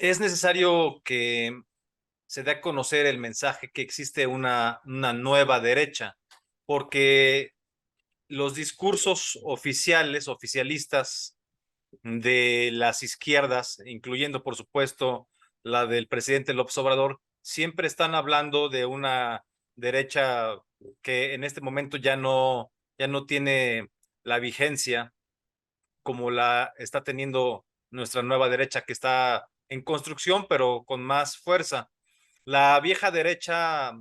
Es necesario que se dé a conocer el mensaje que existe una nueva derecha, porque los discursos oficiales, oficialistas de las izquierdas, incluyendo por supuesto la del presidente López Obrador, siempre están hablando de una derecha que en este momento ya no tiene la vigencia como la está teniendo nuestra nueva derecha que está en construcción, pero con más fuerza. La vieja derecha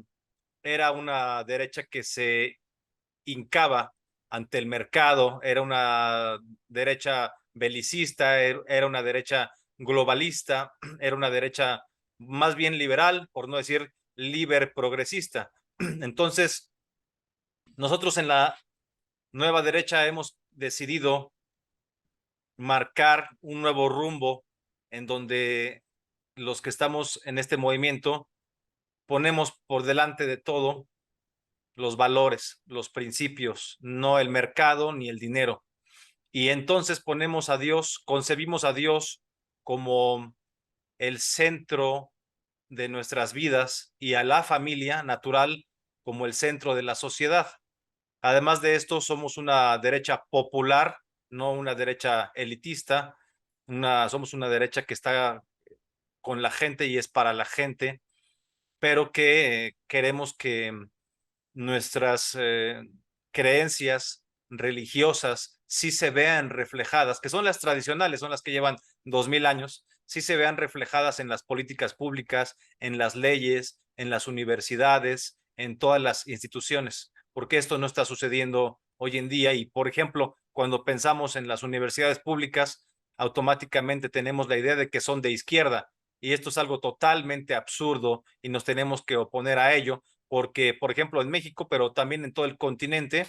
era una derecha que se hincaba ante el mercado, era una derecha belicista, era una derecha globalista, era una derecha más bien liberal, por no decir liber progresista. Entonces, nosotros en la nueva derecha hemos decidido marcar un nuevo rumbo en donde los que estamos en este movimiento ponemos por delante de todo los valores, los principios, no el mercado ni el dinero. Y entonces ponemos a Dios, concebimos a Dios como el centro de nuestras vidas y a la familia natural como el centro de la sociedad. Además de esto, somos una derecha popular, no una derecha elitista, somos una derecha que está con la gente y es para la gente, pero que queremos que nuestras creencias religiosas sí se vean reflejadas, que son las tradicionales, son las que llevan 2000 años, sí se vean reflejadas en las políticas públicas, en las leyes, en las universidades, en todas las instituciones, porque esto no está sucediendo hoy en día. Y, por ejemplo, cuando pensamos en las universidades públicas, automáticamente tenemos la idea de que son de izquierda, y esto es algo totalmente absurdo y nos tenemos que oponer a ello porque, por ejemplo, en México, pero también en todo el continente,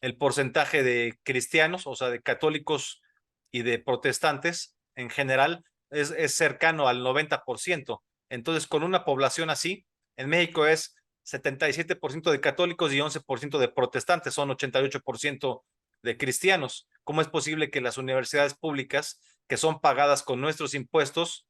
el porcentaje de cristianos, o sea, de católicos y de protestantes en general, es cercano al 90%. Entonces, con una población así, en México es 77% de católicos y 11% de protestantes, son 88% de cristianos. ¿Cómo es posible que las universidades públicas, que son pagadas con nuestros impuestos,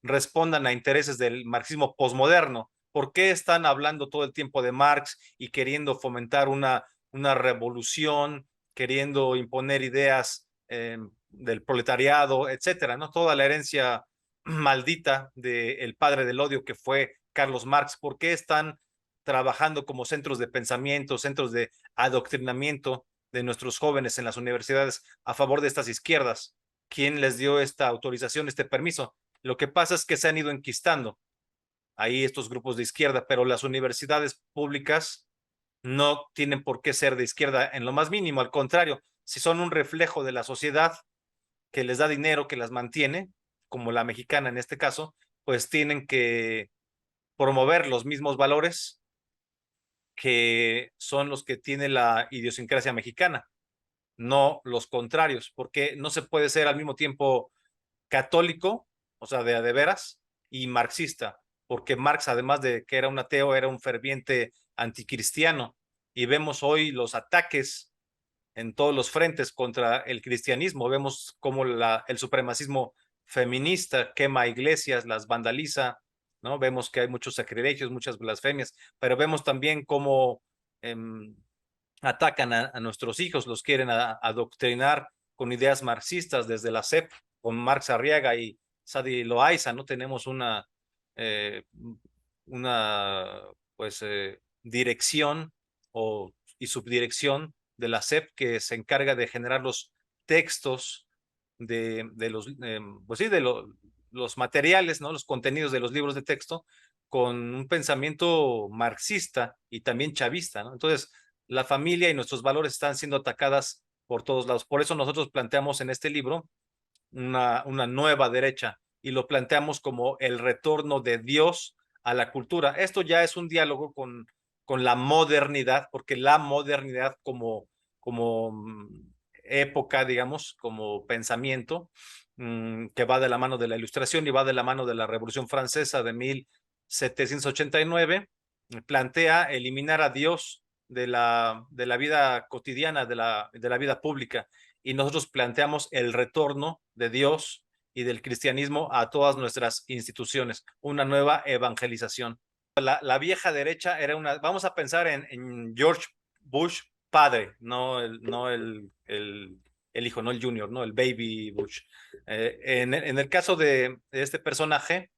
respondan a intereses del marxismo posmoderno? ¿Por qué están hablando todo el tiempo de Marx y queriendo fomentar una revolución, queriendo imponer ideas del proletariado, etcétera? ¿No? Toda la herencia maldita del padre del odio que fue Carlos Marx. ¿Por qué están trabajando como centros de pensamiento, centros de adoctrinamiento de nuestros jóvenes en las universidades a favor de estas izquierdas? ¿Quién les dio esta autorización, este permiso? Lo que pasa es que se han ido enquistando ahí estos grupos de izquierda, pero las universidades públicas no tienen por qué ser de izquierda en lo más mínimo. Al contrario, si son un reflejo de la sociedad que les da dinero, que las mantiene, como la mexicana en este caso, pues tienen que promover los mismos valores que son los que tiene la idiosincrasia mexicana, no los contrarios, porque no se puede ser al mismo tiempo católico, o sea, de veras, y marxista, porque Marx, además de que era un ateo, era un ferviente anticristiano. Y vemos hoy los ataques en todos los frentes contra el cristianismo. Vemos cómo el supremacismo feminista quema iglesias, las vandaliza, ¿no? Vemos que hay muchos sacrilegios, muchas blasfemias, pero vemos también cómo eh, atacan a nuestros hijos, los quieren adoctrinar con ideas marxistas desde la SEP, con Marx Arriaga y Sadi Loaiza, ¿no? Tenemos eh, una pues, dirección y subdirección de la SEP que se encarga de generar los textos de los, pues sí, los materiales, ¿no? Los contenidos de los libros de texto con un pensamiento marxista y también chavista, ¿no? Entonces, la familia y nuestros valores están siendo atacadas por todos lados. Por eso nosotros planteamos en este libro una nueva derecha y lo planteamos como el retorno de Dios a la cultura. Esto ya es un diálogo con la modernidad, porque la modernidad como época, digamos, como pensamiento, que va de la mano de la Ilustración y va de la mano de la Revolución Francesa de 1789, plantea eliminar a Dios de la vida cotidiana, de la vida pública. Y nosotros planteamos el retorno de Dios y del cristianismo a todas nuestras instituciones, una nueva evangelización. La vieja derecha era una, vamos a pensar en George Bush padre, no el hijo, no el junior, no el baby Bush. En el caso de este personaje,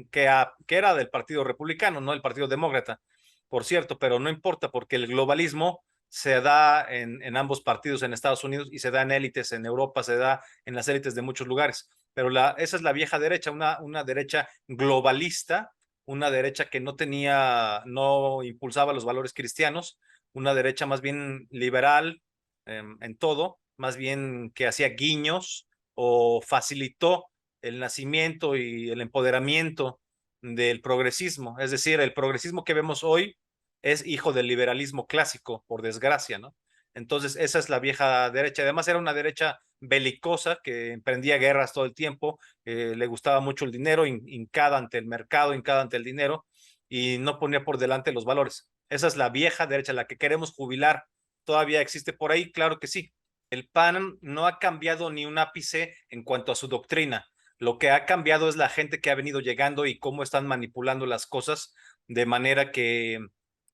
que era del Partido Republicano, no del Partido Demócrata, por cierto, pero no importa porque el globalismo se da en ambos partidos en Estados Unidos y se da en élites en Europa, se da en las élites de muchos lugares. Pero esa es la vieja derecha, una derecha globalista, una derecha que no impulsaba los valores cristianos, una derecha más bien liberal en todo, más bien que hacía guiños o facilitó el nacimiento y el empoderamiento del progresismo. Es decir, el progresismo que vemos hoy es hijo del liberalismo clásico, por desgracia, ¿no? Entonces, esa es la vieja derecha. Además, era una derecha belicosa que emprendía guerras todo el tiempo, le gustaba mucho el dinero, hincada ante el mercado, hincada ante el dinero, y no ponía por delante los valores. Esa es la vieja derecha, la que queremos jubilar. ¿Todavía existe por ahí? Claro que sí. El PAN no ha cambiado ni un ápice en cuanto a su doctrina. Lo que ha cambiado es la gente que ha venido llegando y cómo están manipulando las cosas de manera que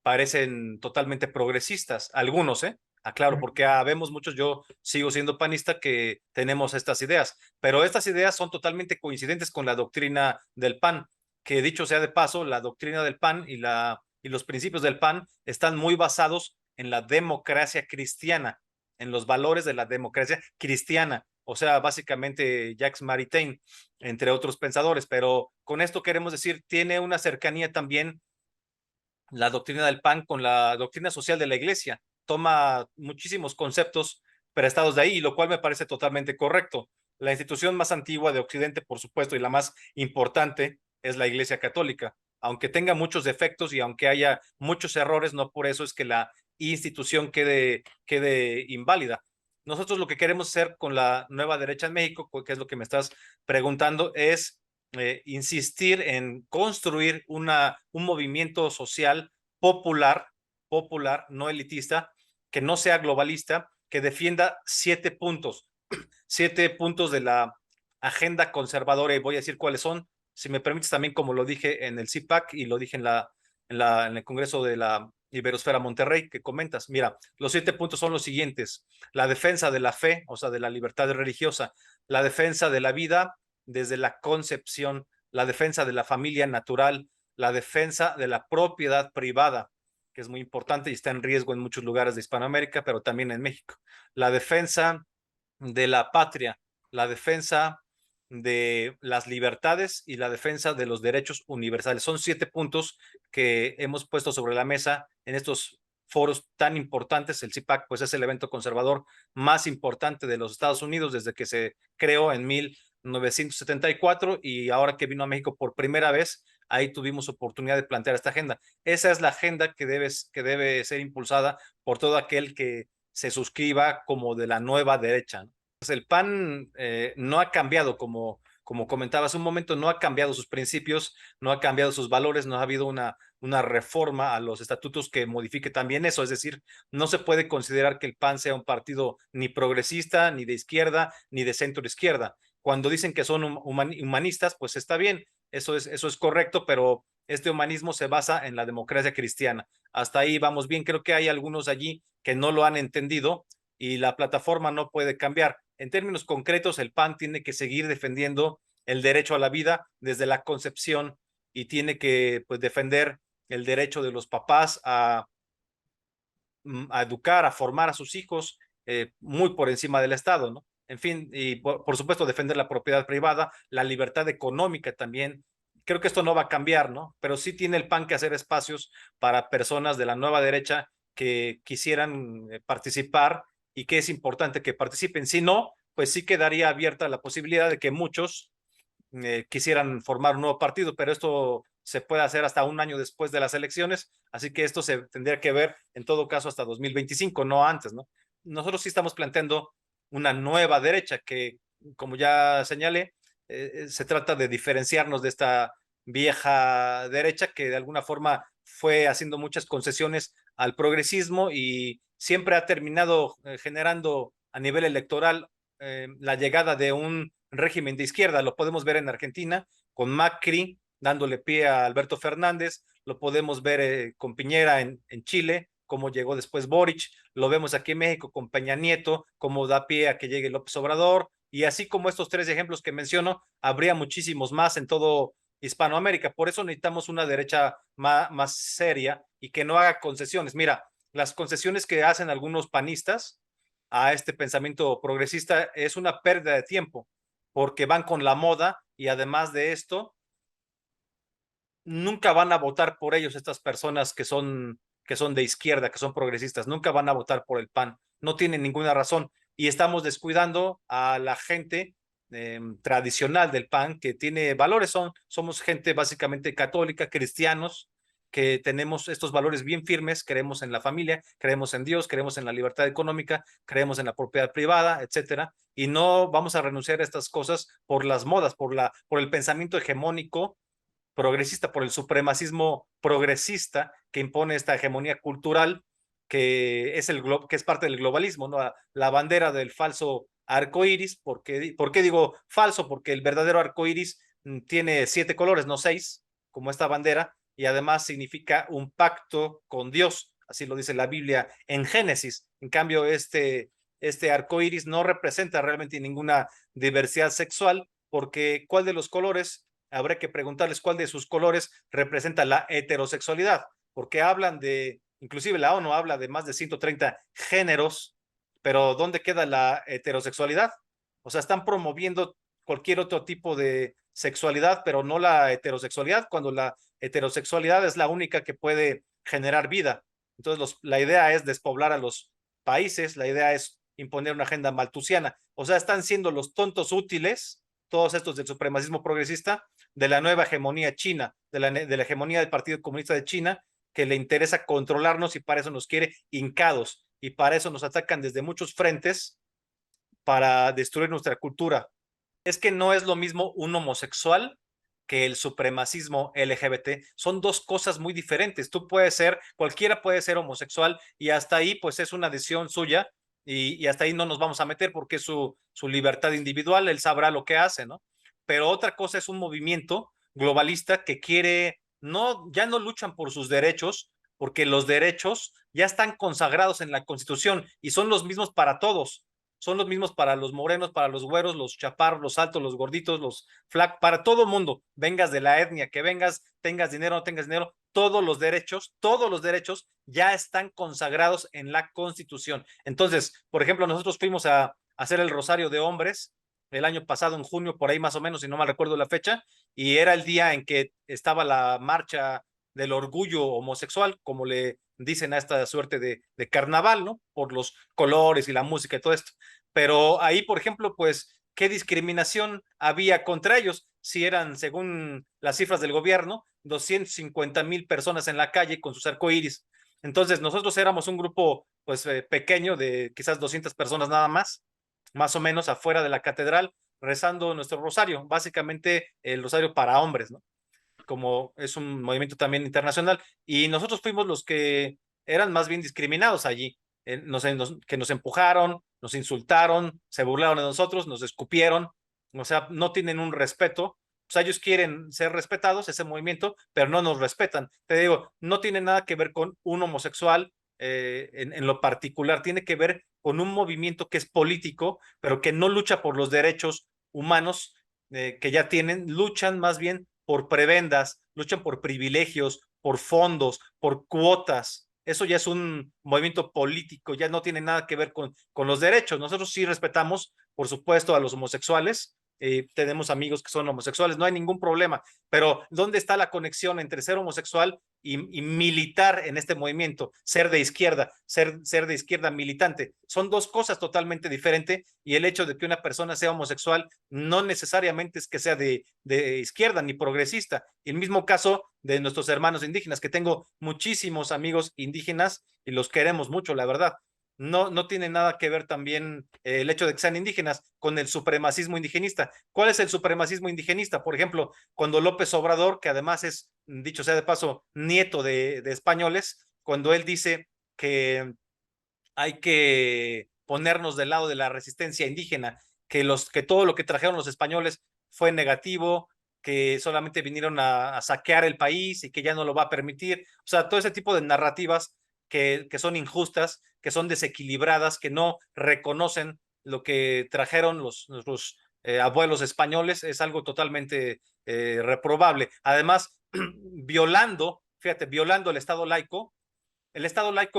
parecen totalmente progresistas. Algunos, ¿eh? Aclaro, porque vemos muchos, yo sigo siendo panista, que tenemos estas ideas, pero estas ideas son totalmente coincidentes con la doctrina del PAN, que dicho sea de paso, la doctrina del PAN y los principios del PAN están muy basados en la democracia cristiana, en los valores de la democracia cristiana, o sea, básicamente Jacques Maritain, entre otros pensadores, pero con esto queremos decir, tiene una cercanía también la doctrina del PAN con la doctrina social de la Iglesia. Toma muchísimos conceptos prestados de ahí, lo cual me parece totalmente correcto. La institución más antigua de Occidente, por supuesto, y la más importante es la Iglesia Católica. Aunque tenga muchos defectos y aunque haya muchos errores, no por eso es que la institución quede inválida. Nosotros lo que queremos hacer con la nueva derecha en México, que es lo que me estás preguntando, es insistir en construir un movimiento social popular, popular, no elitista, que no sea globalista, que defienda 7 puntos, 7 puntos de la agenda conservadora, y voy a decir cuáles son, si me permites también, como lo dije en el CIPAC y lo dije en el Congreso de la Iberosfera Monterrey, que comentas. Mira, los 7 puntos son los siguientes: la defensa de la fe, o sea, de la libertad religiosa, la defensa de la vida desde la concepción, la defensa de la familia natural, la defensa de la propiedad privada, que es muy importante y está en riesgo en muchos lugares de Hispanoamérica, pero también en México, la defensa de la patria, la defensa de las libertades y la defensa de los derechos universales. Son 7 puntos que hemos puesto sobre la mesa en estos foros tan importantes. El CIPAC pues es el evento conservador más importante de los Estados Unidos desde que se creó en 1974, y ahora que vino a México por primera vez, ahí tuvimos oportunidad de plantear esta agenda. Esa es la agenda que debe ser impulsada por todo aquel que se suscriba como de la nueva derecha. Pues el PAN no ha cambiado, como comentaba hace un momento, no ha cambiado sus principios, no ha cambiado sus valores, no ha habido una reforma a los estatutos que modifique también eso. Es decir, no se puede considerar que el PAN sea un partido ni progresista, ni de izquierda, ni de centro izquierda. Cuando dicen que son humanistas, pues está bien, eso es correcto, pero este humanismo se basa en la democracia cristiana. Hasta ahí vamos bien. Creo que hay algunos allí que no lo han entendido y la plataforma no puede cambiar. En términos concretos, el PAN tiene que seguir defendiendo el derecho a la vida desde la concepción y tiene que pues, defender el derecho de los papás a educar, a formar a sus hijos muy por encima del Estado, ¿no? En fin, y por supuesto defender la propiedad privada, la libertad económica también. Creo que esto no va a cambiar, ¿no? Pero sí tiene el PAN que hacer espacios para personas de la nueva derecha que quisieran participar, y que es importante que participen. Si no, pues sí quedaría abierta la posibilidad de que muchos quisieran formar un nuevo partido, pero esto se puede hacer hasta un año después de las elecciones, así que esto se tendría que ver en todo caso hasta 2025, no antes, ¿no? Nosotros sí estamos planteando una nueva derecha que, como ya señalé, se trata de diferenciarnos de esta vieja derecha que de alguna forma fue haciendo muchas concesiones al progresismo y siempre ha terminado generando a nivel electoral la llegada de un régimen de izquierda. Lo podemos ver en Argentina con Macri dándole pie a Alberto Fernández, lo podemos ver con Piñera en Chile, cómo llegó después Boric, lo vemos aquí en México con Peña Nieto, cómo da pie a que llegue López Obrador, y así como estos tres ejemplos que menciono, habría muchísimos más en todo Hispanoamérica. Por eso necesitamos una derecha más seria y que no haga concesiones. Mira, las concesiones que hacen algunos panistas a este pensamiento progresista es una pérdida de tiempo, porque van con la moda y además de esto, nunca van a votar por ellos estas personas que son de izquierda, que son progresistas, nunca van a votar por el PAN, no tienen ninguna razón. Y estamos descuidando a la gente tradicional del PAN que tiene valores, somos gente básicamente católica, cristianos, que tenemos estos valores bien firmes, creemos en la familia, creemos en Dios, creemos en la libertad económica, creemos en la propiedad privada, etcétera, y no vamos a renunciar a estas cosas por las modas, por el pensamiento hegemónico progresista, por el supremacismo progresista que impone esta hegemonía cultural que es, que es parte del globalismo, ¿no? La bandera del falso arco iris. ¿Por qué digo falso? Porque el verdadero arco iris tiene 7 colores, no 6, como esta bandera, y además significa un pacto con Dios, así lo dice la Biblia en Génesis. En cambio, este arco iris no representa realmente ninguna diversidad sexual, porque ¿cuál de los colores? Habrá que preguntarles cuál de sus colores representa la heterosexualidad, porque hablan de, inclusive la ONU habla de más de 130 géneros, pero ¿dónde queda la heterosexualidad? O sea, están promoviendo cualquier otro tipo de sexualidad, pero no la heterosexualidad, cuando la heterosexualidad es la única que puede generar vida. Entonces, la idea es despoblar a los países, la idea es imponer una agenda maltusiana. O sea, están siendo los tontos útiles, todos estos del supremacismo progresista, de la nueva hegemonía china, de la hegemonía del Partido Comunista de China, que le interesa controlarnos y para eso nos quiere hincados y para eso nos atacan desde muchos frentes para destruir nuestra cultura. Es que no es lo mismo un homosexual que el supremacismo LGBT. Son dos cosas muy diferentes. Tú puedes ser, cualquiera puede ser homosexual y hasta ahí pues es una decisión suya y hasta ahí no nos vamos a meter porque es su libertad individual, él sabrá lo que hace, ¿no? Pero otra cosa es un movimiento globalista que quiere, no, ya no luchan por sus derechos, porque los derechos ya están consagrados en la Constitución y son los mismos para todos, son los mismos para los morenos, para los güeros, los chaparros, los altos, los gorditos, los flacos, para todo mundo, vengas de la etnia que vengas, tengas dinero o no tengas dinero, todos los derechos ya están consagrados en la Constitución. Entonces, por ejemplo, nosotros fuimos a hacer el Rosario de Hombres el año pasado, en junio, por ahí más o menos, si no mal recuerdo la fecha, y era el día en que estaba la marcha del orgullo homosexual, como le dicen a esta suerte de carnaval, ¿no? Por los colores y la música y todo esto. Pero ahí, por ejemplo, pues, ¿qué discriminación había contra ellos? Si eran, según las cifras del gobierno, 250,000 personas en la calle con sus arcoíris. Entonces, nosotros éramos un grupo, pues, pequeño de quizás 200 personas nada más o menos afuera de la catedral, rezando nuestro rosario, básicamente el rosario para hombres, ¿no? Como es un movimiento también internacional, y nosotros fuimos los que eran más bien discriminados allí, que nos empujaron, nos insultaron, se burlaron de nosotros, nos escupieron, o sea, no tienen un respeto, o sea, ellos quieren ser respetados, ese movimiento, pero no nos respetan. Te digo, no tiene nada que ver con un homosexual en lo particular, tiene que ver con un movimiento que es político, pero que no lucha por los derechos humanos que ya tienen, luchan más bien por prebendas, luchan por privilegios, por fondos, por cuotas. Eso ya es un movimiento político, ya no tiene nada que ver con los derechos. Nosotros sí respetamos, por supuesto, a los homosexuales. Tenemos amigos que son homosexuales, no hay ningún problema, pero ¿dónde está la conexión entre ser homosexual y militar en este movimiento? Ser de izquierda, ser de izquierda militante. Son dos cosas totalmente diferentes y el hecho de que una persona sea homosexual no necesariamente es que sea de izquierda ni progresista. El mismo caso de nuestros hermanos indígenas, que tengo muchísimos amigos indígenas y los queremos mucho, la verdad. No tiene nada que ver también el hecho de que sean indígenas con el supremacismo indigenista. ¿Cuál es el supremacismo indigenista? Por ejemplo, cuando López Obrador, que además es, dicho sea de paso, nieto de españoles, cuando él dice que hay que ponernos del lado de la resistencia indígena que todo lo que trajeron los españoles fue negativo, que solamente vinieron a saquear el país y que ya no lo va a permitir. O sea, todo ese tipo de narrativas que son injustas, que son desequilibradas, que no reconocen lo que trajeron los abuelos españoles, es algo totalmente reprobable. Además, violando el Estado laico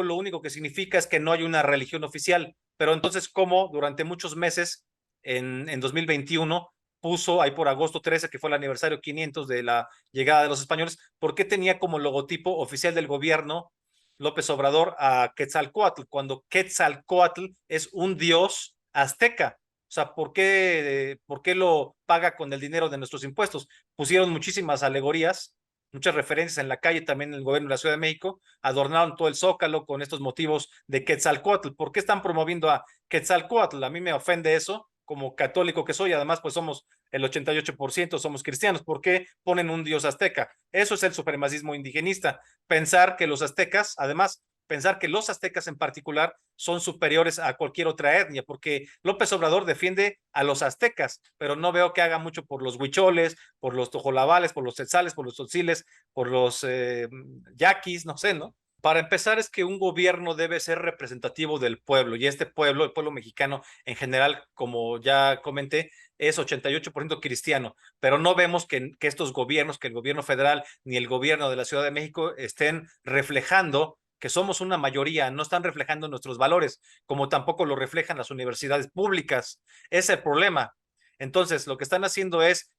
lo único que significa es que no hay una religión oficial, pero entonces, ¿cómo durante muchos meses en 2021 puso ahí por agosto 13, que fue el aniversario 500 de la llegada de los españoles, ¿por qué tenía como logotipo oficial del gobierno López Obrador a Quetzalcóatl, cuando Quetzalcóatl es un dios azteca? O sea, por qué lo paga con el dinero de nuestros impuestos? Pusieron muchísimas alegorías, muchas referencias en la calle, también en el gobierno de la Ciudad de México, adornaron todo el Zócalo con estos motivos de Quetzalcóatl. ¿Por qué están promoviendo a Quetzalcóatl? A mí me ofende eso, como católico que soy, además pues somos el 88% somos cristianos. ¿Por qué ponen un dios azteca? Eso es el supremacismo indigenista. Pensar que los aztecas, además, pensar que los aztecas en particular son superiores a cualquier otra etnia, porque López Obrador defiende a los aztecas, pero no veo que haga mucho por los huicholes, por los tojolabales, por los tzetzales, por los tzotziles, por los yaquis, no sé, ¿no? Para empezar, es que un gobierno debe ser representativo del pueblo, y este pueblo, el pueblo mexicano en general, como ya comenté, es 88% cristiano, pero no vemos que estos gobiernos, que el gobierno federal ni el gobierno de la Ciudad de México estén reflejando que somos una mayoría, no están reflejando nuestros valores, como tampoco lo reflejan las universidades públicas. Ese es el problema. Entonces, lo que están haciendo es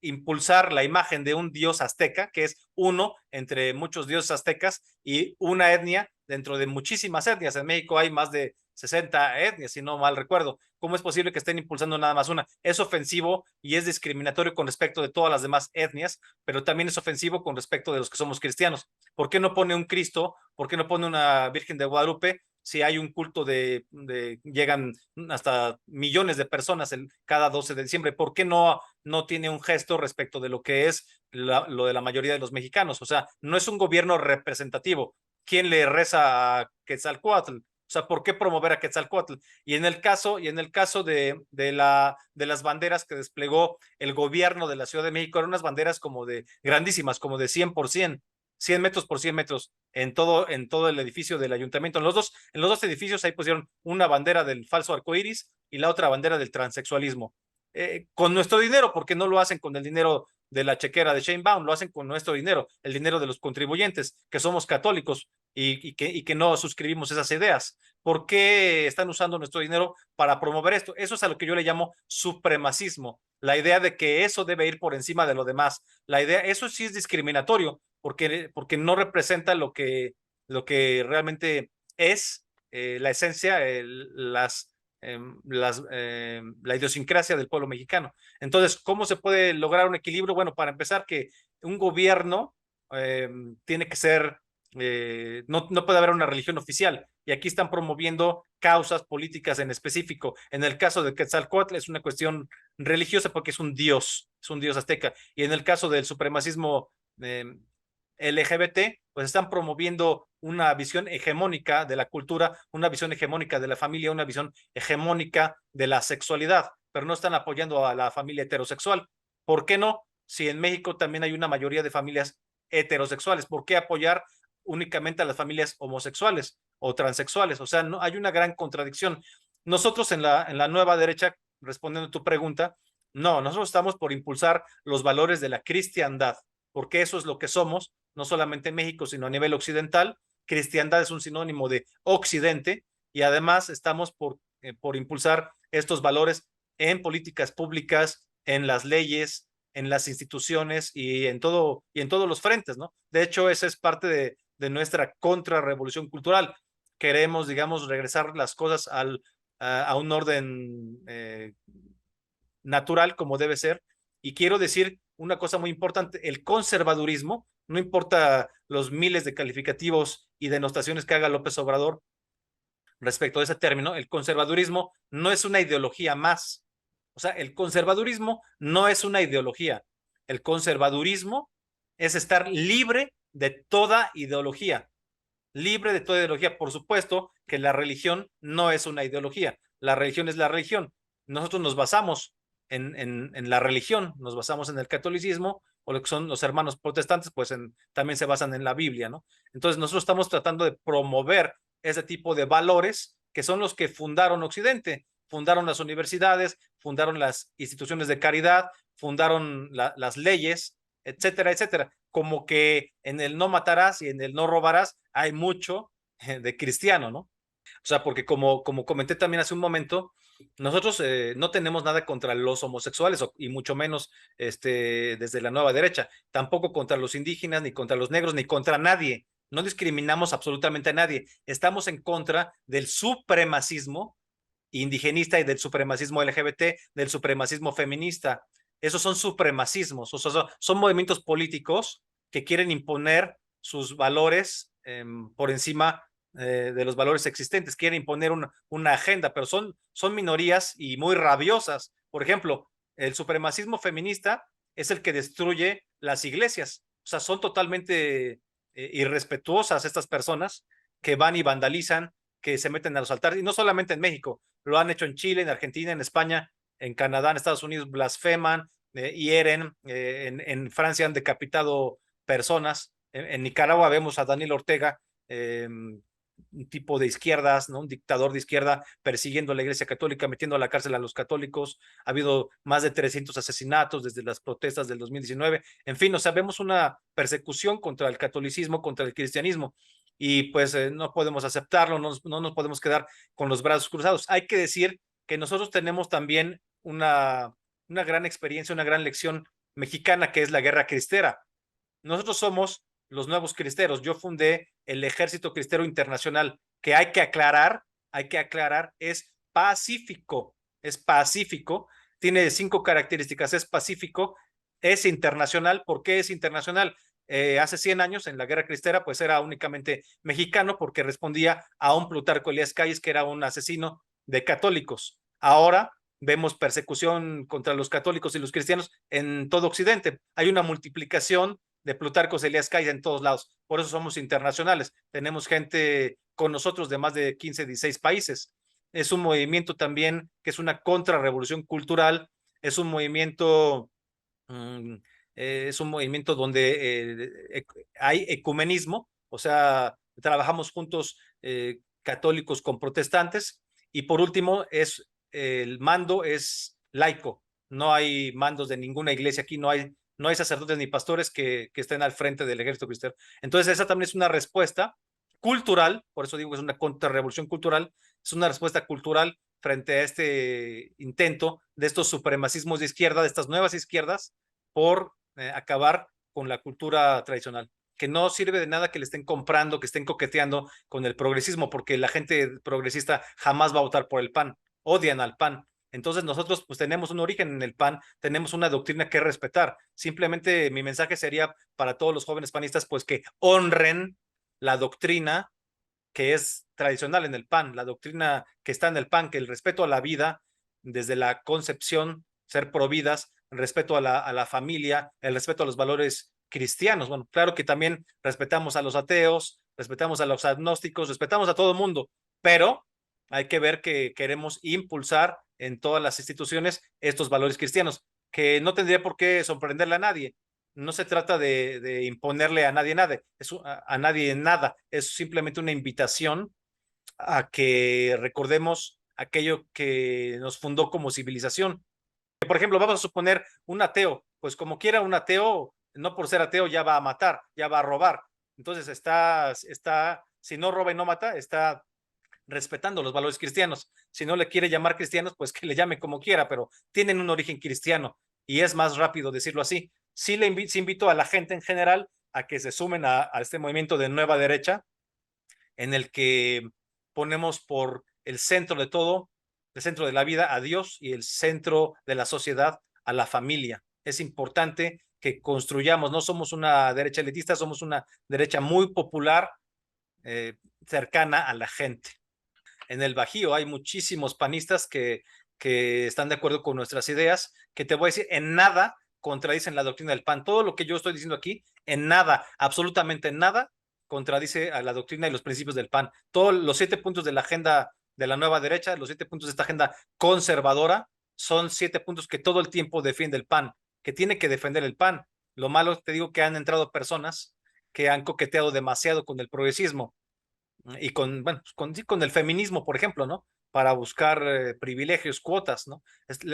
impulsar la imagen de un dios azteca, que es uno entre muchos dioses aztecas y una etnia dentro de muchísimas etnias. En México hay más de 60 etnias, si no mal recuerdo. ¿Cómo es posible que estén impulsando nada más una? Es ofensivo y es discriminatorio con respecto de todas las demás etnias, pero también es ofensivo con respecto de los que somos cristianos. ¿Por qué no pone un Cristo? ¿Por qué no pone una Virgen de Guadalupe? Si hay un culto llegan hasta millones de personas cada 12 de diciembre, ¿por qué no tiene un gesto respecto de lo que es lo de la mayoría de los mexicanos? O sea, no es un gobierno representativo. ¿Quién le reza a Quetzalcóatl? O sea, ¿por qué promover a Quetzalcóatl? Y en el caso de las banderas que desplegó el gobierno de la Ciudad de México, eran unas banderas como de grandísimas, como de 100 metros por 100 metros en todo el edificio del ayuntamiento. En los dos edificios ahí pusieron una bandera del falso arcoíris y la otra bandera del transexualismo. Con nuestro dinero, porque no lo hacen con el dinero de la chequera de Sheinbaum, lo hacen con nuestro dinero, el dinero de los contribuyentes, que somos católicos y que no suscribimos esas ideas. ¿Por qué están usando nuestro dinero para promover esto? Eso es a lo que yo le llamo supremacismo, la idea de que eso debe ir por encima de lo demás. Eso sí es discriminatorio, porque no representa lo que realmente es la esencia, la idiosincrasia del pueblo mexicano. Entonces, ¿cómo se puede lograr un equilibrio? Bueno, para empezar, que un gobierno eh, tiene que ser, no puede haber una religión oficial, y aquí están promoviendo causas políticas en específico. En el caso de Quetzalcóatl es una cuestión religiosa porque es un dios azteca, y en el caso del supremacismo eh, LGBT, pues están promoviendo una visión hegemónica de la cultura, una visión hegemónica de la familia, una visión hegemónica de la sexualidad, pero no están apoyando a la familia heterosexual. ¿Por qué no? Si en México también hay una mayoría de familias heterosexuales, ¿por qué apoyar únicamente a las familias homosexuales o transexuales? O sea, no, hay una gran contradicción. Nosotros en la nueva derecha, respondiendo a tu pregunta, no, nosotros estamos por impulsar los valores de la cristiandad, porque eso es lo que somos, no solamente en México, sino a nivel occidental. Cristiandad es un sinónimo de occidente, y además estamos por impulsar estos valores en políticas públicas, en las leyes, en las instituciones y en todos los frentes, ¿no? De hecho, esa es parte de nuestra contrarrevolución cultural. Queremos, digamos, regresar las cosas a un orden natural como debe ser. Y quiero decir una cosa muy importante: el conservadurismo, no importa los miles de calificativos y denotaciones que haga López Obrador respecto a ese término, el conservadurismo no es una ideología más. O sea, el conservadurismo no es una ideología. El conservadurismo es estar libre de toda ideología. Por supuesto que la religión no es una ideología, la religión es la religión, nosotros nos basamos en la religión, nos basamos en el catolicismo, o lo que son los hermanos protestantes, pues también se basan en la Biblia, ¿no? Entonces nosotros estamos tratando de promover ese tipo de valores que son los que fundaron Occidente, fundaron las universidades, fundaron las instituciones de caridad, fundaron las leyes, etcétera, etcétera. Como que en el no matarás y en el no robarás hay mucho de cristiano, ¿no? O sea, porque como comenté también hace un momento, nosotros no tenemos nada contra los homosexuales y mucho menos desde la nueva derecha, tampoco contra los indígenas, ni contra los negros, ni contra nadie. No discriminamos absolutamente a nadie. Estamos en contra del supremacismo indigenista y del supremacismo LGBT, del supremacismo feminista. Esos son supremacismos, o sea, son movimientos políticos que quieren imponer sus valores por encima de los valores existentes, quieren imponer una agenda, pero son minorías y muy rabiosas. Por ejemplo, el supremacismo feminista es el que destruye las iglesias, o sea, son totalmente irrespetuosas estas personas que van y vandalizan, que se meten a los altares, y no solamente en México, lo han hecho en Chile, en Argentina, en España, en Canadá, en Estados Unidos, blasfeman, hieren, en Francia han decapitado personas, en Nicaragua vemos a Daniel Ortega, un tipo de izquierdas, ¿no? Un dictador de izquierda persiguiendo a la Iglesia Católica, metiendo a la cárcel a los católicos. Ha habido más de 300 asesinatos desde las protestas del 2019. En fin, o sea, vemos una persecución contra el catolicismo, contra el cristianismo, y pues no podemos aceptarlo, no nos podemos quedar con los brazos cruzados. Hay que decir que nosotros tenemos también una gran experiencia, una gran lección mexicana, que es la guerra cristera. Nosotros somos los nuevos cristeros. Yo fundé el Ejército Cristero Internacional, que hay que aclarar, es pacífico, tiene 5 características, es pacífico, es internacional. ¿Por qué es internacional? Hace 100 años en la guerra cristera pues era únicamente mexicano porque respondía a un Plutarco Elías Calles, que era un asesino de católicos. Ahora vemos persecución contra los católicos y los cristianos en todo Occidente. Hay una multiplicación de Plutarco Elías Calles en todos lados. Por eso somos internacionales. Tenemos gente con nosotros de más de 15, 16 países. Es un movimiento también que es una contrarrevolución cultural, es un movimiento donde hay ecumenismo, o sea, trabajamos juntos católicos con protestantes, y por último el mando es laico, no hay mandos de ninguna iglesia aquí, no hay sacerdotes ni pastores que estén al frente del ejército cristiano. Entonces esa también es una respuesta cultural, por eso digo que es una contrarrevolución cultural, es una respuesta cultural frente a este intento de estos supremacismos de izquierda, de estas nuevas izquierdas, por acabar con la cultura tradicional, que no sirve de nada que le estén comprando, que estén coqueteando con el progresismo, porque la gente progresista jamás va a votar por el PAN, odian al PAN. Entonces nosotros pues tenemos un origen en el PAN, tenemos una doctrina que respetar. Simplemente mi mensaje sería para todos los jóvenes panistas pues que honren la doctrina que es tradicional en el PAN, la doctrina que está en el PAN, que el respeto a la vida desde la concepción, ser providas, el respeto a la familia, el respeto a los valores cristianos. Bueno, claro que también respetamos a los ateos, respetamos a los agnósticos, respetamos a todo el mundo, pero hay que ver que queremos impulsar en todas las instituciones estos valores cristianos, que no tendría por qué sorprenderle a nadie. No se trata de imponerle a nadie nada, a nadie nada, es simplemente una invitación a que recordemos aquello que nos fundó como civilización. Por ejemplo, vamos a suponer un ateo, pues como quiera un ateo, no por ser ateo ya va a matar, ya va a robar. Entonces si no roba y no mata, está respetando los valores cristianos. Si no le quiere llamar cristianos, pues que le llame como quiera, pero tienen un origen cristiano y es más rápido decirlo así. Sí invito a la gente en general a que se sumen a este movimiento de nueva derecha, en el que ponemos por el centro de todo, el centro de la vida a Dios, y el centro de la sociedad a la familia. Es importante que construyamos, no somos una derecha elitista, somos una derecha muy popular, cercana a la gente. En el Bajío hay muchísimos panistas que están de acuerdo con nuestras ideas, que te voy a decir, en nada contradicen la doctrina del PAN. Todo lo que yo estoy diciendo aquí, en nada, absolutamente en nada, contradice a la doctrina y los principios del PAN. Todos los 7 puntos de la agenda de la nueva derecha, los 7 puntos de esta agenda conservadora, son 7 puntos que todo el tiempo defiende el PAN, que tiene que defender el PAN. Lo malo, te digo, que han entrado personas que han coqueteado demasiado con el progresismo y con, bueno, sí, con el feminismo, por ejemplo, ¿no? Para buscar privilegios, cuotas, ¿no?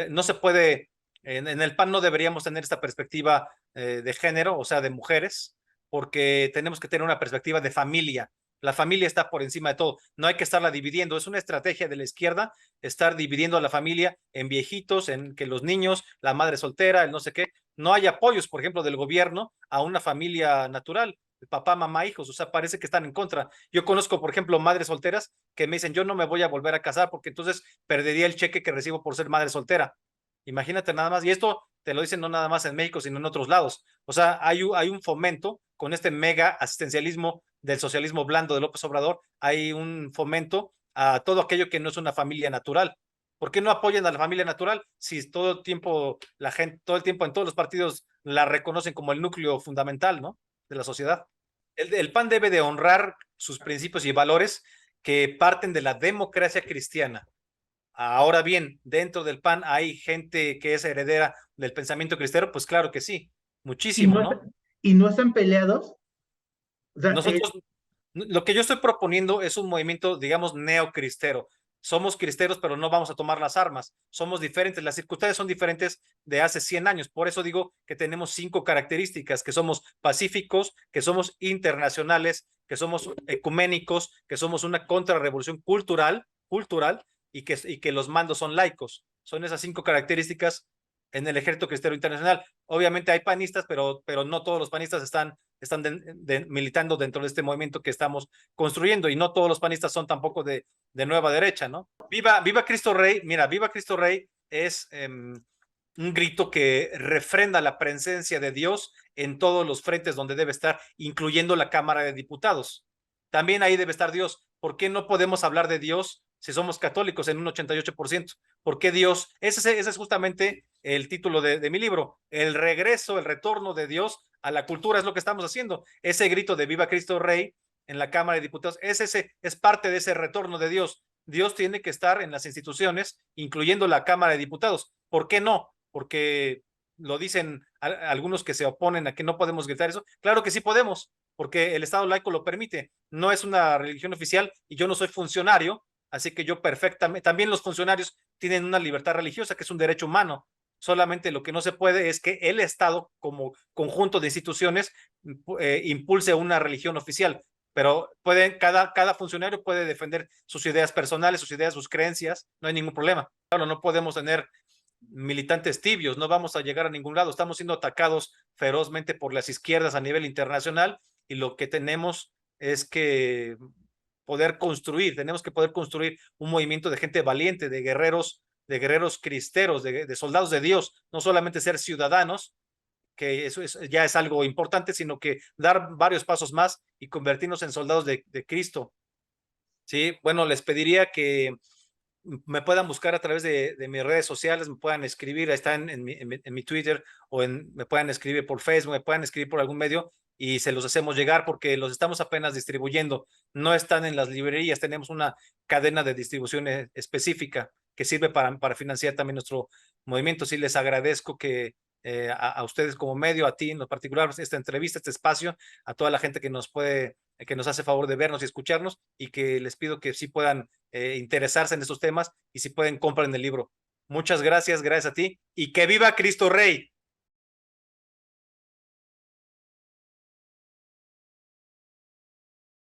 No se puede, en el PAN no deberíamos tener esta perspectiva de género, o sea, de mujeres, porque tenemos que tener una perspectiva de familia. La familia está por encima de todo. No hay que estarla dividiendo. Es una estrategia de la izquierda estar dividiendo a la familia en viejitos, en que los niños, la madre soltera, el no sé qué. No hay apoyos, por ejemplo, del gobierno a una familia natural, papá, mamá, hijos. O sea, parece que están en contra. Yo conozco, por ejemplo, madres solteras que me dicen, yo no me voy a volver a casar porque entonces perdería el cheque que recibo por ser madre soltera. Imagínate nada más. Y esto te lo dicen no nada más en México, sino en otros lados. O sea, hay un fomento con este mega asistencialismo del socialismo blando de López Obrador. Hay un fomento a todo aquello que no es una familia natural. ¿Por qué no apoyan a la familia natural si todo el tiempo la gente, todo el tiempo en todos los partidos la reconocen como el núcleo fundamental, ¿no? De la sociedad. El PAN debe de honrar sus principios y valores que parten de la democracia cristiana. Ahora bien, dentro del PAN hay gente que es heredera del pensamiento cristiano, pues claro que sí, Y muchísimo, no, ¿no? y no están peleados. O sea, Nosotros, lo que yo estoy proponiendo es un movimiento, digamos, neocristero. Somos cristeros, pero no vamos a tomar las armas. Somos diferentes, las circunstancias son diferentes de hace 100 años. Por eso digo que tenemos 5 características, que somos pacíficos, que somos internacionales, que somos ecuménicos, que somos una contrarrevolución cultural y que los mandos son laicos. Son esas 5 características en el ejército cristero internacional. Obviamente hay panistas, pero no todos los panistas están militando dentro de este movimiento que estamos construyendo y no todos los panistas son tampoco de nueva derecha, ¿no? Viva Cristo Rey, mira, viva Cristo Rey es un grito que refrenda la presencia de Dios en todos los frentes donde debe estar, incluyendo la Cámara de Diputados. También ahí debe estar Dios. ¿Por qué no podemos hablar de Dios si somos católicos en un 88%? ¿Por qué Dios? Ese es justamente el título de mi libro, el regreso, el retorno de Dios a la cultura es lo que estamos haciendo. Ese grito de Viva Cristo Rey en la Cámara de Diputados es parte de ese retorno de Dios. Dios tiene que estar en las instituciones, incluyendo la Cámara de Diputados. ¿Por qué no? Porque lo dicen algunos que se oponen a que no podemos gritar eso. Claro que sí podemos, porque el Estado laico lo permite. No es una religión oficial y yo no soy funcionario, así que yo perfectamente, también los funcionarios tienen una libertad religiosa que es un derecho humano. Solamente lo que no se puede es que el Estado, como conjunto de instituciones, impulse una religión oficial. Pero cada funcionario puede defender sus ideas personales, sus ideas, sus creencias, no hay ningún problema. Claro, no podemos tener militantes tibios, no vamos a llegar a ningún lado. Estamos siendo atacados ferozmente por las izquierdas a nivel internacional y lo que tenemos es que tenemos que poder construir un movimiento de gente valiente, de guerreros cristeros, de soldados de Dios, no solamente ser ciudadanos, que ya es algo importante, sino que dar varios pasos más y convertirnos en soldados de Cristo. Sí, bueno, les pediría que me puedan buscar a través de mis redes sociales, me puedan escribir, está en mi Twitter o me puedan escribir por Facebook, me puedan escribir por algún medio y se los hacemos llegar porque los estamos apenas distribuyendo. No están en las librerías, tenemos una cadena de distribución específica que sirve para financiar también nuestro movimiento. Sí, les agradezco que a ustedes como medio, a ti en lo particular, esta entrevista, este espacio, a toda la gente que nos hace favor de vernos y escucharnos y que les pido que sí puedan interesarse en estos temas y si pueden compren el libro. Muchas gracias, gracias a ti y que viva Cristo Rey.